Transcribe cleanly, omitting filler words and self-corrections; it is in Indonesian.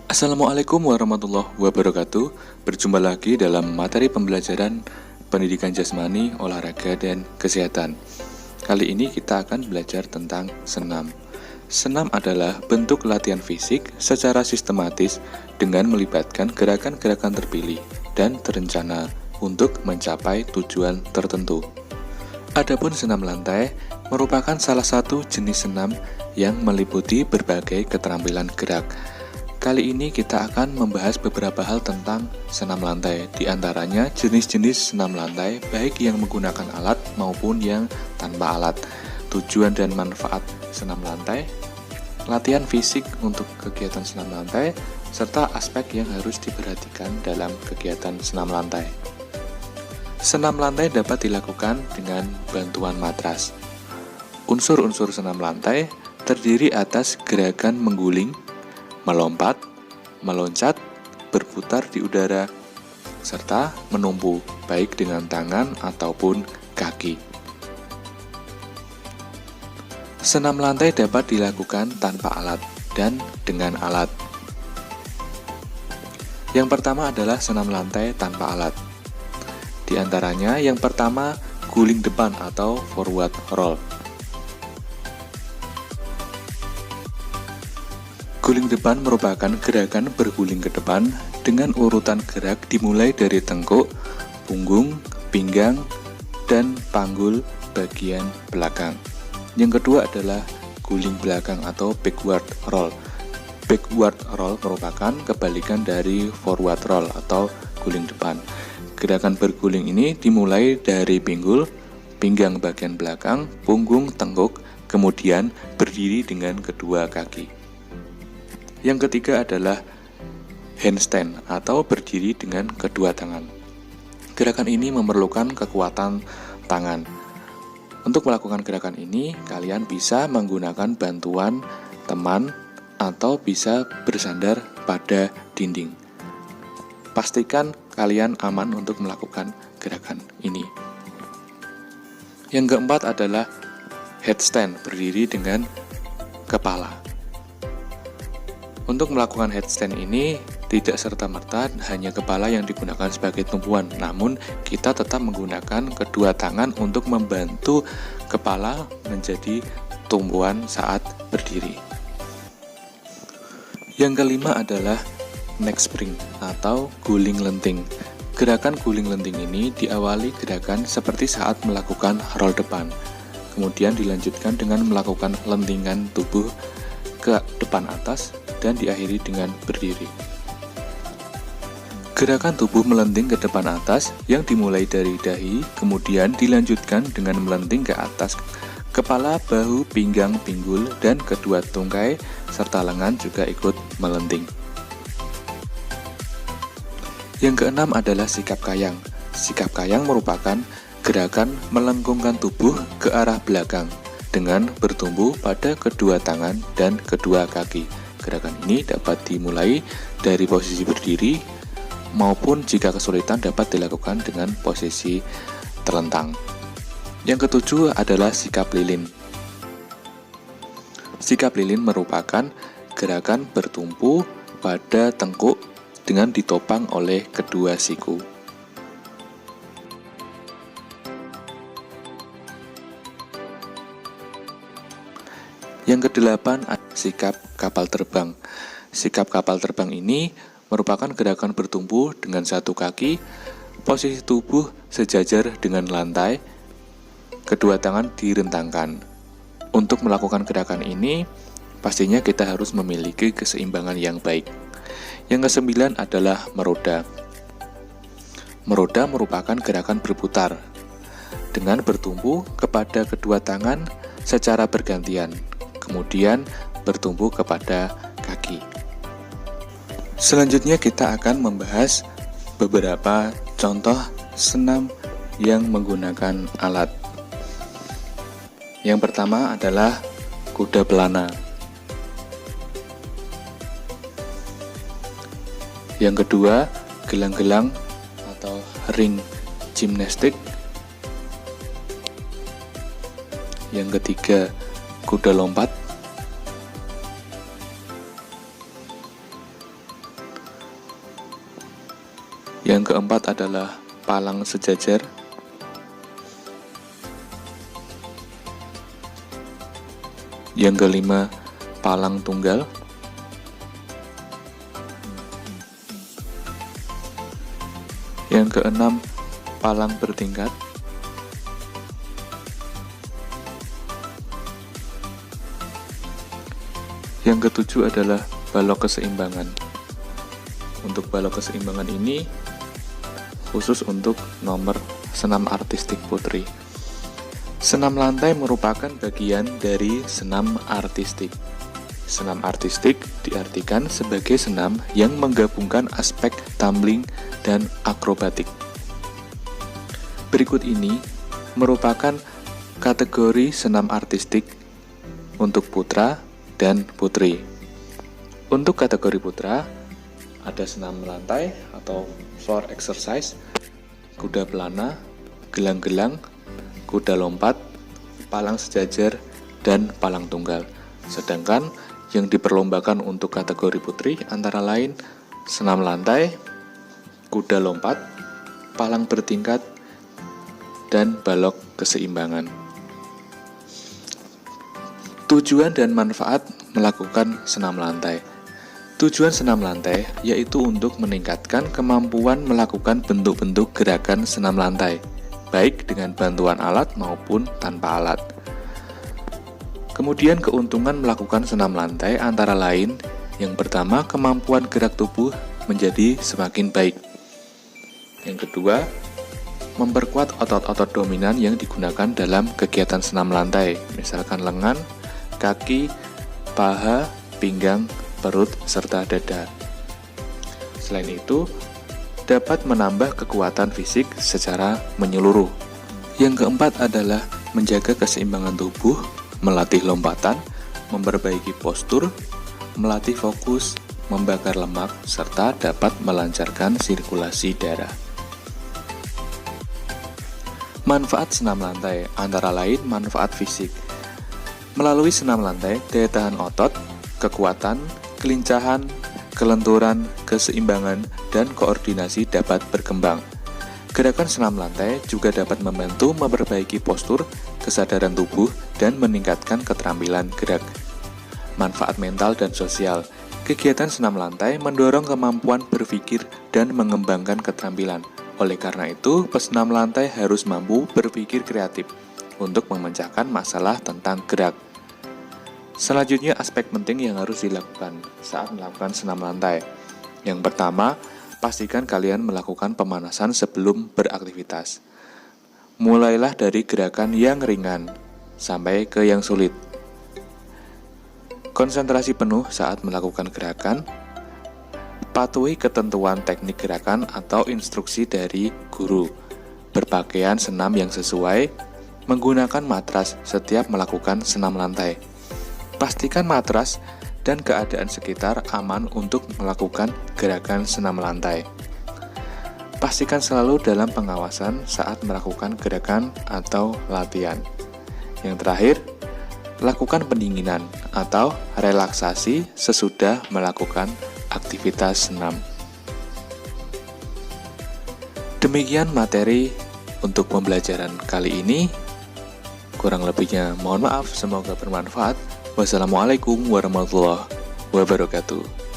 Assalamualaikum warahmatullahi wabarakatuh. Berjumpa lagi dalam materi pembelajaran pendidikan jasmani, olahraga, dan kesehatan. Kali ini kita akan belajar tentang senam. Senam adalah bentuk latihan fisik secara sistematis dengan melibatkan gerakan-gerakan terpilih dan terencana untuk mencapai tujuan tertentu. Adapun senam lantai merupakan salah satu jenis senam yang meliputi berbagai keterampilan gerak. Kali ini kita akan membahas beberapa hal tentang senam lantai, di antaranya jenis-jenis senam lantai baik yang menggunakan alat maupun yang tanpa alat, tujuan dan manfaat senam lantai, latihan fisik untuk kegiatan senam lantai, serta aspek yang harus diperhatikan dalam kegiatan senam lantai. Senam lantai dapat dilakukan dengan bantuan matras. Unsur-unsur senam lantai terdiri atas gerakan mengguling, melompat, meloncat, berputar di udara, serta menumpu, baik dengan tangan ataupun kaki. Senam lantai dapat dilakukan tanpa alat dan dengan alat. Yang pertama adalah senam lantai tanpa alat. Di antaranya yang pertama guling depan atau forward roll. Guling depan merupakan gerakan berguling ke depan dengan urutan gerak dimulai dari tengkuk, punggung, pinggang, dan panggul bagian belakang. Yang kedua adalah guling belakang atau backward roll. Backward roll merupakan kebalikan dari forward roll atau guling depan. Gerakan berguling ini dimulai dari pinggul, pinggang bagian belakang, punggung, tengkuk, kemudian berdiri dengan kedua kaki. Yang ketiga adalah handstand atau berdiri dengan kedua tangan. Gerakan ini memerlukan kekuatan tangan. Untuk melakukan gerakan ini, kalian bisa menggunakan bantuan teman atau bisa bersandar pada dinding. Pastikan kalian aman untuk melakukan gerakan ini. Yang keempat adalah headstand, berdiri dengan kepala. Untuk melakukan headstand ini, tidak serta-merta hanya kepala yang digunakan sebagai tumpuan, namun kita tetap menggunakan kedua tangan untuk membantu kepala menjadi tumpuan saat berdiri. Yang kelima adalah neck spring atau guling lenting. Gerakan guling lenting ini diawali gerakan seperti saat melakukan roll depan, kemudian dilanjutkan dengan melakukan lentingan tubuh ke depan atas, dan diakhiri dengan berdiri. Gerakan tubuh melenting ke depan atas yang dimulai dari dahi, kemudian dilanjutkan dengan melenting ke atas kepala, bahu, pinggang, pinggul, dan kedua tungkai, serta lengan juga ikut melenting. Yang keenam adalah sikap kayang. Sikap kayang merupakan gerakan melengkungkan tubuh ke arah belakang dengan bertumpu pada kedua tangan dan kedua kaki. Gerakan ini dapat dimulai dari posisi berdiri maupun jika kesulitan dapat dilakukan dengan posisi terlentang. Yang ketujuh adalah sikap lilin. Sikap lilin merupakan gerakan bertumpu pada tengkuk dengan ditopang oleh kedua siku. Yang kedelapan, sikap kapal terbang. Sikap kapal terbang ini merupakan gerakan bertumpu dengan satu kaki, posisi tubuh sejajar dengan lantai, kedua tangan direntangkan. Untuk melakukan gerakan ini, pastinya kita harus memiliki keseimbangan yang baik. Yang kesembilan adalah meroda. Meroda merupakan gerakan berputar dengan bertumpu kepada kedua tangan secara bergantian, kemudian bertumpu kepada kaki. Selanjutnya kita akan membahas beberapa contoh senam yang menggunakan alat. Yang pertama adalah kuda pelana. Yang kedua, gelang-gelang atau ring gimnastik. Yang ketiga, kuda lompat. Yang keempat adalah palang sejajar. Yang kelima, palang tunggal. Yang keenam, palang bertingkat. Yang ketujuh adalah balok keseimbangan. Untuk balok keseimbangan ini khusus untuk nomor senam artistik putri. Senam lantai merupakan bagian dari senam artistik. Senam artistik diartikan sebagai senam yang menggabungkan aspek tumbling dan akrobatik. Berikut ini merupakan kategori senam artistik untuk putra dan putri. Untuk kategori putra, ada senam lantai atau floor exercise, kuda pelana, gelang-gelang, kuda lompat, palang sejajar, dan palang tunggal. Sedangkan yang diperlombakan untuk kategori putri antara lain senam lantai, kuda lompat, palang bertingkat, dan balok keseimbangan. Tujuan dan manfaat melakukan senam lantai. Tujuan senam lantai yaitu untuk meningkatkan kemampuan melakukan bentuk-bentuk gerakan senam lantai, baik dengan bantuan alat maupun tanpa alat. Kemudian keuntungan melakukan senam lantai antara lain, yang pertama, kemampuan gerak tubuh menjadi semakin baik. Yang kedua, memperkuat otot-otot dominan yang digunakan dalam kegiatan senam lantai, misalkan lengan, kaki, paha, pinggang, perut, serta dada. Selain itu, dapat menambah kekuatan fisik secara menyeluruh. Yang keempat adalah menjaga keseimbangan tubuh, melatih lompatan, memperbaiki postur, melatih fokus, membakar lemak, serta dapat melancarkan sirkulasi darah. Manfaat senam lantai antara lain manfaat fisik. Melalui senam lantai, daya tahan otot, kekuatan, kelincahan, kelenturan, keseimbangan, dan koordinasi dapat berkembang. Gerakan senam lantai juga dapat membantu memperbaiki postur, kesadaran tubuh, dan meningkatkan keterampilan gerak. Manfaat mental dan sosial. Kegiatan senam lantai mendorong kemampuan berpikir dan mengembangkan keterampilan. Oleh karena itu, pesenam lantai harus mampu berpikir kreatif untuk memecahkan masalah tentang gerak. Selanjutnya, aspek penting yang harus dilakukan saat melakukan senam lantai. Yang pertama, pastikan kalian melakukan pemanasan sebelum beraktivitas. Mulailah dari gerakan yang ringan sampai ke yang sulit. Konsentrasi penuh saat melakukan gerakan. Patuhi ketentuan teknik gerakan atau instruksi dari guru. Berpakaian senam yang sesuai. Menggunakan matras setiap melakukan senam lantai. Pastikan matras dan keadaan sekitar aman untuk melakukan gerakan senam lantai. Pastikan selalu dalam pengawasan saat melakukan gerakan atau latihan. Yang terakhir, lakukan pendinginan atau relaksasi sesudah melakukan aktivitas senam. Demikian materi untuk pembelajaran kali ini. Kurang lebihnya mohon maaf, semoga bermanfaat. Wassalamualaikum warahmatullahi wabarakatuh.